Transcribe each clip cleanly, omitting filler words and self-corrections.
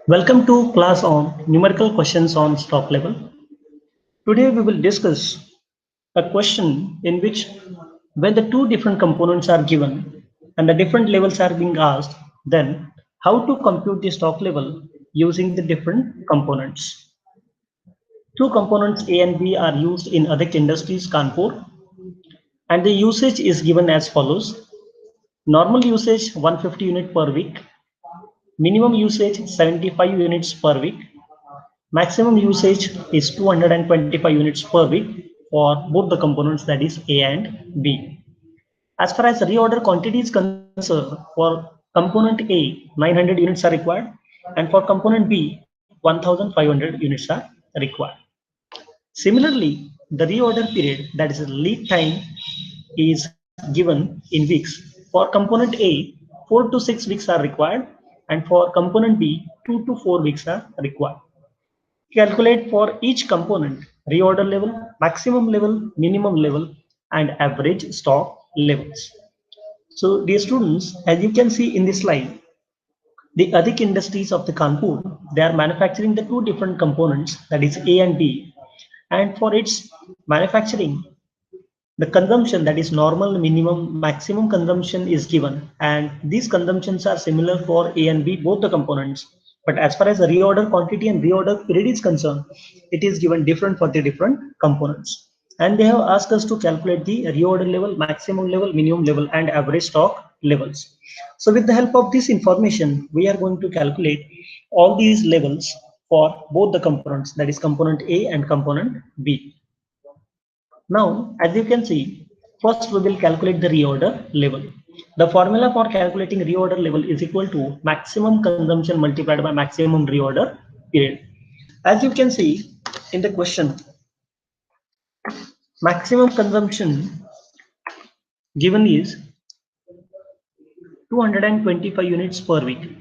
Welcome to class on numerical questions on stock level. Today we will discuss a question in which when the two different components are given and the different levels are being asked, then how to compute the stock level using the different components. Two components A and B are used in Adhik Industries Kanpur and the usage is given as follows. Normal usage 150 unit per week, minimum usage 75 units per week, maximum usage is 225 units per week for both the components, that is A and B. As far as reorder quantity is concerned, for component A, 900 units are required, and for component B, 1500 units are required. Similarly, the reorder period, that is lead time, is given in weeks. For component A, 4 to 6 weeks are required, and for component B, 2 to 4 weeks are required. Calculate for each component reorder level, maximum level, minimum level, and average stock levels. So, dear students, as you can see in this slide, the Adhik Industries of the Kanpur, they are manufacturing the two different components, that is A and B. And for its manufacturing, the consumption, that is normal, minimum, maximum consumption is given, and these consumptions are similar for A and B, both the components. But as far as the reorder quantity and reorder period is concerned, it is given different for the different components. And they have asked us to calculate the reorder level, maximum level, minimum level, and average stock levels. So with the help of this information, we are going to calculate all these levels for both the components, that is component A and component B. Now, as you can see, first we will calculate the reorder level. The formula for calculating reorder level is equal to maximum consumption multiplied by maximum reorder period. As you can see in the question, maximum consumption given is 225 units per week,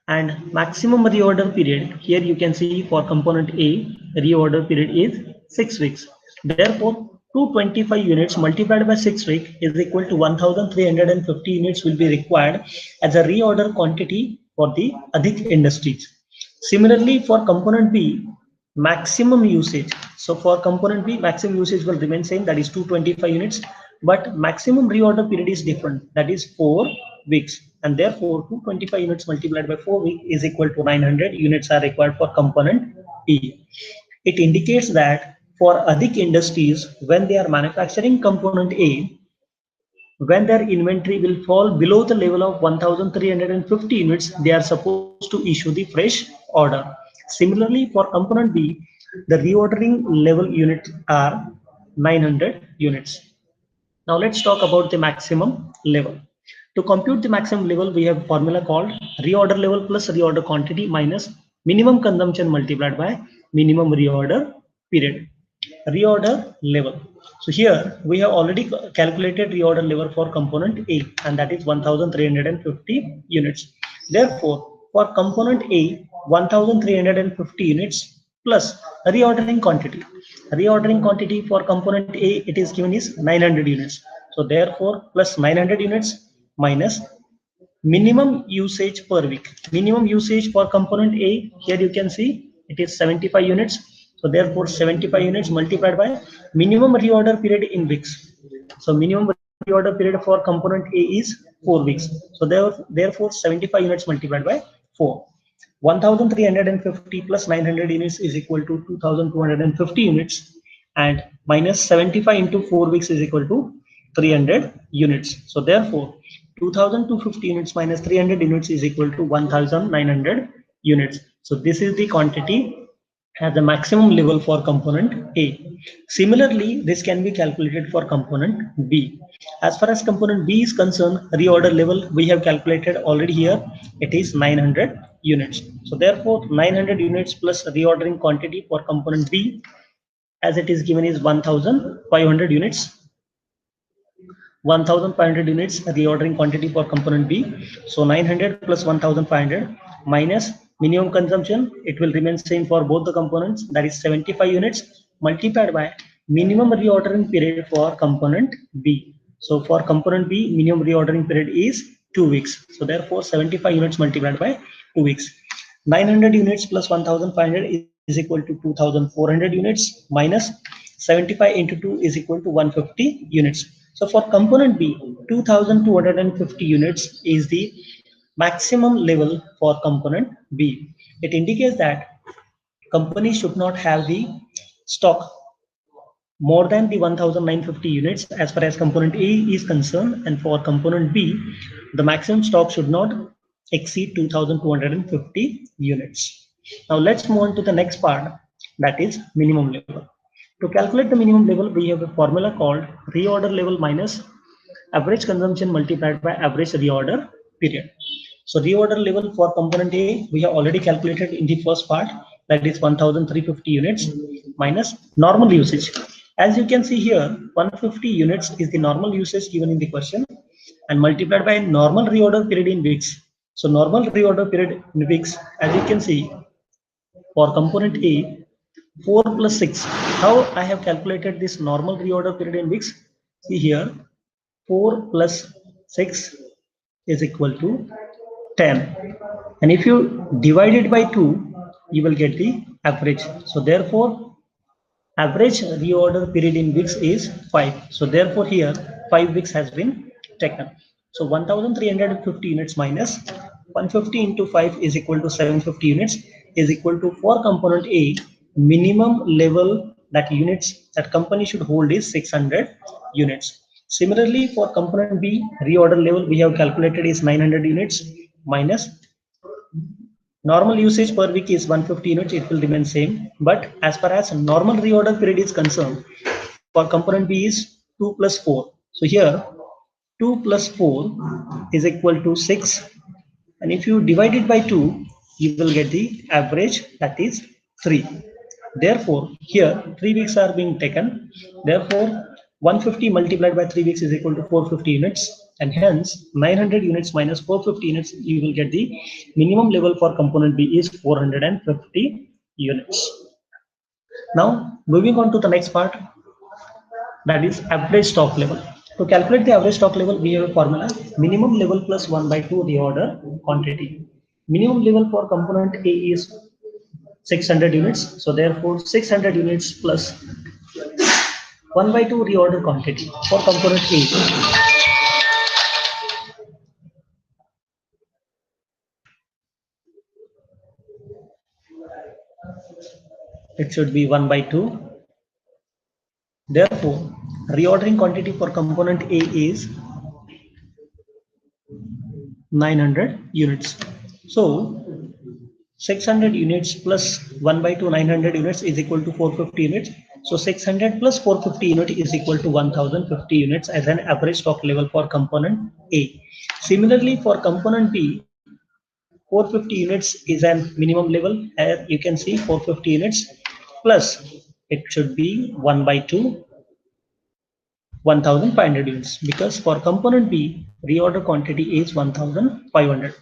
and maximum reorder period, here you can see for component A, reorder period is 6 weeks. Therefore, 225 units multiplied by 6 weeks is equal to 1350 units will be required as a reorder quantity for the Adhik Industries. Similarly, for component B, maximum usage, so for component B, maximum usage will remain same, that is 225 units, but maximum reorder period is different, that is 4 weeks, and therefore 225 units multiplied by 4 weeks is equal to 900 units are required for component E. It indicates that for Adhik Industries, when they are manufacturing component A, when their inventory will fall below the level of 1350 units, they are supposed to issue the fresh order. Similarly, for component B, the reordering level units are 900 units. Now let's talk about the maximum level. To compute the maximum level, we have a formula called reorder level plus reorder quantity minus minimum consumption multiplied by minimum reorder period. Reorder level. So here we have already calculated reorder level for component A, and that is 1350 units. Therefore, for component A, 1350 units plus reordering quantity. Reordering quantity for component A, it is given is 900 units. So therefore, plus 900 units minus minimum usage per week. Minimum usage for component A, here you can see it is 75 units. So therefore 75 units multiplied by minimum reorder period in weeks. So minimum reorder period for component A is 4 weeks. So therefore 75 units multiplied by 4. 1350 plus 900 units is equal to 2250 units, and minus 75 into 4 weeks is equal to 300 units. So therefore 2250 units minus 300 units is equal to 1900 units. So this is the quantity at the maximum level for component A. Similarly, this can be calculated for component B. As far as component B is concerned, reorder level we have calculated already here. It is 900 units. So therefore, 900 units plus reordering quantity for component B, as it is given, is 1500 units. 1500 units reordering quantity for component B. So 900 plus 1500 minus minimum consumption, it will remain same for both the components, that is 75 units multiplied by minimum reordering period for component B. So for component B, minimum reordering period is 2 weeks. So therefore 75 units multiplied by 2 weeks. 900 units plus 1500 is equal to 2400 units minus 75 into 2 is equal to 150 units. So for component B, 2250 units is the maximum level for component B. It indicates that company should not have the stock more than the 1950 units as far as component A is concerned, and for component B, the maximum stock should not exceed 2250 units. Now let's move on to the next part, that is minimum level. To calculate the minimum level, we have a formula called reorder level minus average consumption multiplied by average reorder period. So reorder level for component A, we have already calculated in the first part, that is 1350 units minus normal usage. As you can see here, 150 units is the normal usage given in the question and multiplied by normal reorder period in weeks. So normal reorder period in weeks, as you can see, for component A, 4 plus 6. How I have calculated this normal reorder period in weeks? See here, 4 plus 6 is equal to 10. And if you divide it by 2, you will get the average. So therefore, average reorder period in weeks is 5. So therefore here 5 weeks has been taken. So 1350 units minus 150 into 5 is equal to 750 units is equal to, for component A, minimum level that units that company should hold is 600 units. Similarly, for component B, reorder level we have calculated is 900 units minus normal usage per week is 150 units, it will remain same. But as far as normal reorder period is concerned, for component B is 2 plus 4. So here 2 plus 4 is equal to 6. And if you divide it by 2, you will get the average, that is 3. Therefore, here 3 weeks are being taken. Therefore, 150 multiplied by 3 weeks is equal to 450 units. And hence, 900 units minus 450 units, you will get the minimum level for component B is 450 units. Now, moving on to the next part, that is average stock level. To calculate the average stock level, we have a formula: minimum level plus 1 by 2 reorder quantity. Minimum level for component A is 600 units. So therefore 600 units plus 1 by 2 reorder quantity for component A. It should be 1 by 2. Therefore, reordering quantity for component A is 900 units. So 600 units plus 1 by 2 900 units is equal to 450 units. So 600 plus 450 unit is equal to 1050 units as an average stock level for component A. Similarly, for component B, 450 units is an minimum level. Here you can see 450 units plus it should be 1 by 2 1500 units, because for component B reorder quantity is 1500.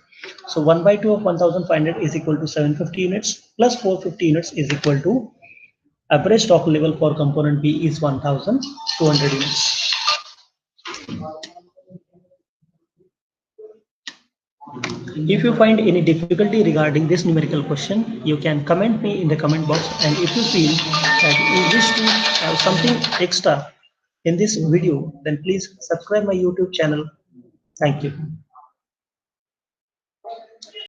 So 1 by 2 of 1500 is equal to 750 units plus 450 units is equal to average stock level for component B is 1200 units. If you find any difficulty regarding this numerical question, you can comment me in the comment box, and if you feel that you wish to have something extra in this video, then please subscribe my YouTube channel. Thank you.